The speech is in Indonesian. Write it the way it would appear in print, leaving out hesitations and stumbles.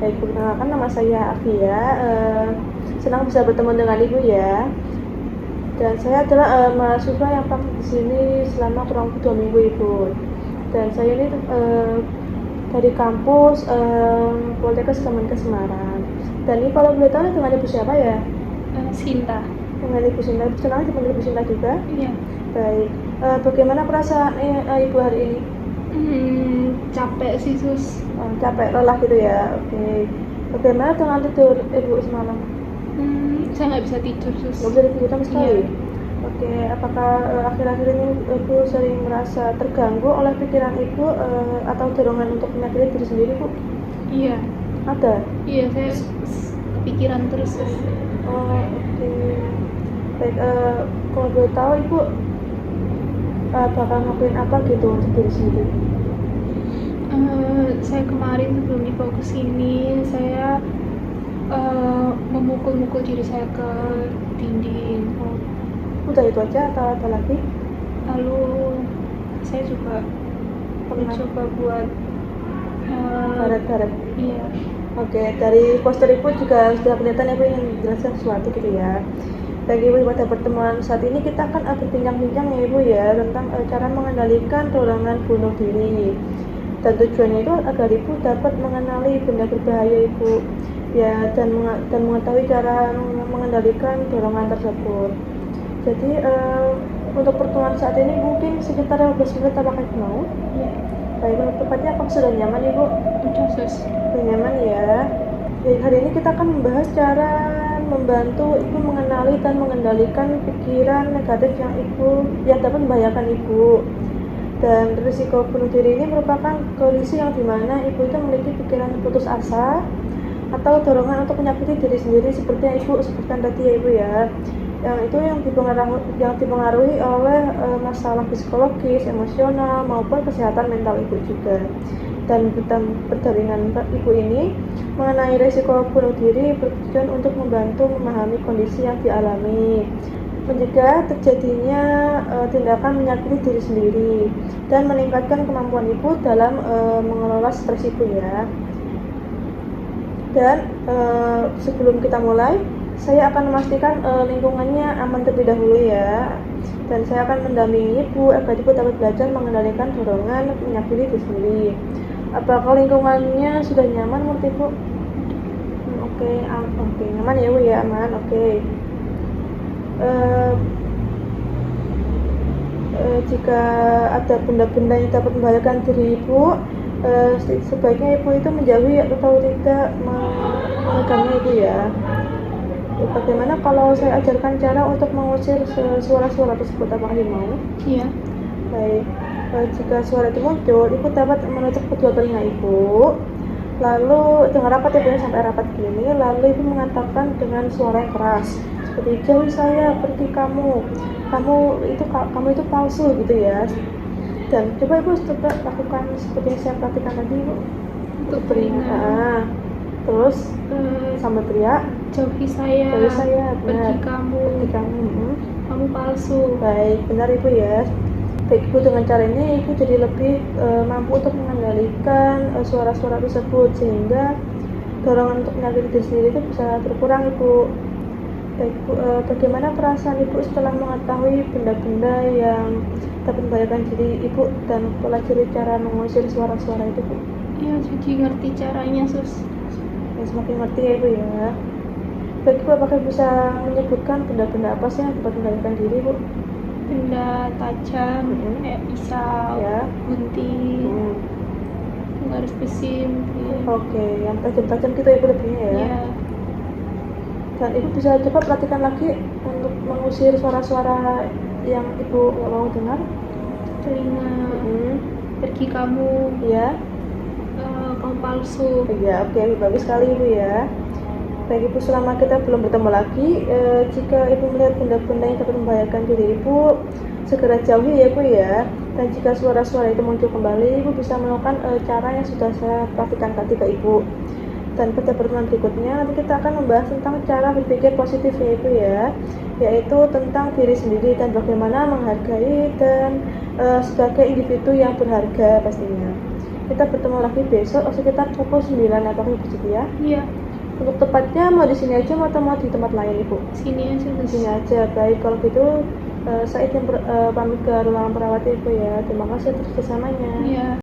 Baik, perkenalkan nama saya Afia. Senang bisa bertemu dengan Ibu ya. Dan saya adalah mahasiswa yang praktik di sini selama kurang lebih 2 minggu Ibu. Dan saya ini dari kampus Poltekkes Kemenkes Semarang. Dan ini kalau boleh tahu dengan Ibu siapa ya? Sinta. Dengan Ibu Sinta. Senang dipanggil Ibu Sinta juga. Iya. Baik. Bagaimana perasaan Ibu hari ini? Capek sih sus. Capek, lelah gitu ya. Oke. Bagaimana dengan tidur Ibu semalam? Saya nggak bisa tidur sus. Nggak bisa tidur sama sekali? Iya. Oke, apakah akhir-akhir ini Ibu sering merasa terganggu oleh pikiran Ibu atau dorongan untuk menyakiti diri sendiri, Bu? Iya. Ada? Iya, saya kepikiran terus sus. Oh, oke. Baik, kalau boleh tahu Ibu bakal ngelakuin apa gitu untuk diri sendiri? Saya kemarin sebelum dibawa ke sini, saya memukul-mukul diri saya ke dinding. Udah itu aja atau ada lagi? Lalu saya juga mencoba buat Baret-baret. iya. Oke, dari poster Ibu juga sudah kelihatan Ibu ingin menjelaskan sesuatu gitu ya. Bagi Ibu pada pertemuan saat ini kita akan berbincang-bincang ya Ibu ya tentang cara mengendalikan dorongan bunuh diri. Dan tujuannya itu agar Ibu dapat mengenali benda berbahaya Ibu ya dan mengetahui cara mengendalikan dorongan tersebut. Jadi untuk pertemuan saat ini mungkin sekitar 15 menit apakah Ibu mau? Iya. Baik, untuk tepatnya apakah sudah nyaman Ibu? Udah sus. Sudah nyaman ya. Baik, hari ini kita akan membahas cara membantu Ibu mengenali dan mengendalikan pikiran negatif yang dapat membahayakan Ibu. Dan risiko bunuh diri ini merupakan kondisi yang dimana Ibu itu memiliki pikiran putus asa atau dorongan untuk menyakiti diri sendiri seperti yang Ibu sebutkan tadi ya Ibu ya. Yang itu yang dipengaruhi oleh masalah psikologis, emosional maupun kesehatan mental Ibu juga. Dan perdaringan Ibu ini mengenai risiko bunuh diri bertujuan untuk membantu memahami kondisi yang dialami, mencegah terjadinya tindakan menyakiti diri sendiri, dan meningkatkan kemampuan Ibu dalam mengelola stres Ibu ya. Dan sebelum kita mulai, saya akan memastikan lingkungannya aman terlebih dahulu ya. Dan saya akan mendampingi Ibu agar Ibu dapat belajar mengendalikan dorongan menyakiti diri sendiri. Apakah lingkungannya sudah nyaman menurut Ibu? Oke, nyaman ya Bu ya, aman. Oke. Jika ada benda-benda yang dapat membahayakan diri Ibu, sebaiknya Ibu itu menjauhi atau tidak memegangnya Ibu ya. Bagaimana kalau saya ajarkan cara untuk mengusir suara-suara tersebut, apakah Ibu mau? Iya. Baik, jika suara itu muncul, Ibu dapat menutup kedua telinga Ibu, lalu dengan rapat Ibu sampai rapat gini, lalu Ibu mengatakan dengan suara yang keras seperti jauhi saya, pergi kamu itu palsu gitu ya. Dan coba Ibu coba lakukan seperti yang saya perhatikan tadi Ibu Untuk telinga. Terus sambil teriak Jauhi saya, benar. pergi kamu, kamu palsu. Baik, benar Ibu ya. Baik Ibu, dengan cara ini Ibu jadi lebih mampu untuk mengendalikan suara-suara tersebut sehingga dorongan untuk menyakiti diri sendiri itu bisa berkurang Ibu. Baik Bu, bagaimana perasaan Ibu setelah mengetahui benda-benda yang dapat membahayakan diri Ibu dan pelajari cara mengusir suara-suara itu Bu? Iya, jadi ngerti caranya sus. Ya, semakin ngerti ya Ibu ya. Baik Bu, apakah bisa menyebutkan benda-benda apa sih yang dapat membahayakan diri Bu? Benda tajam, kayak pisau, Ya. gunting, garis besi mungkin. Oke, yang tajam-tajam gitu Ibu lebihnya ya. Iya. Dan Ibu bisa coba perhatikan lagi untuk mengusir suara-suara yang Ibu nggak mau dengar. Telinga, pergi kamu, Ya. kamu palsu. Ya, oke, bagus sekali Ibu ya. Baik Ibu, selama kita belum bertemu lagi, jika Ibu melihat benda-benda yang dapat membahayakan diri Ibu, segera jauhi ya Ibu ya. Dan jika suara-suara itu muncul kembali, Ibu bisa melakukan cara yang sudah saya perhatikan tadi ke Ibu. Dan pada pertemuan berikutnya nanti kita akan membahas tentang cara berpikir positif ya Ibu ya, yaitu tentang diri sendiri dan bagaimana menghargai dan sebagai individu yang berharga pastinya. kita bertemu lagi besok sekitar pukul 9. Apakah Ibu sedia? Iya, Untuk tepatnya mau di sini aja atau mau di tempat lain Ibu? sini aja Di Gus. sini aja. Baik, kalau gitu saya izin pamit ke ruangan perawat Ibu ya. Terima kasih atas kerjasamanya. Iya.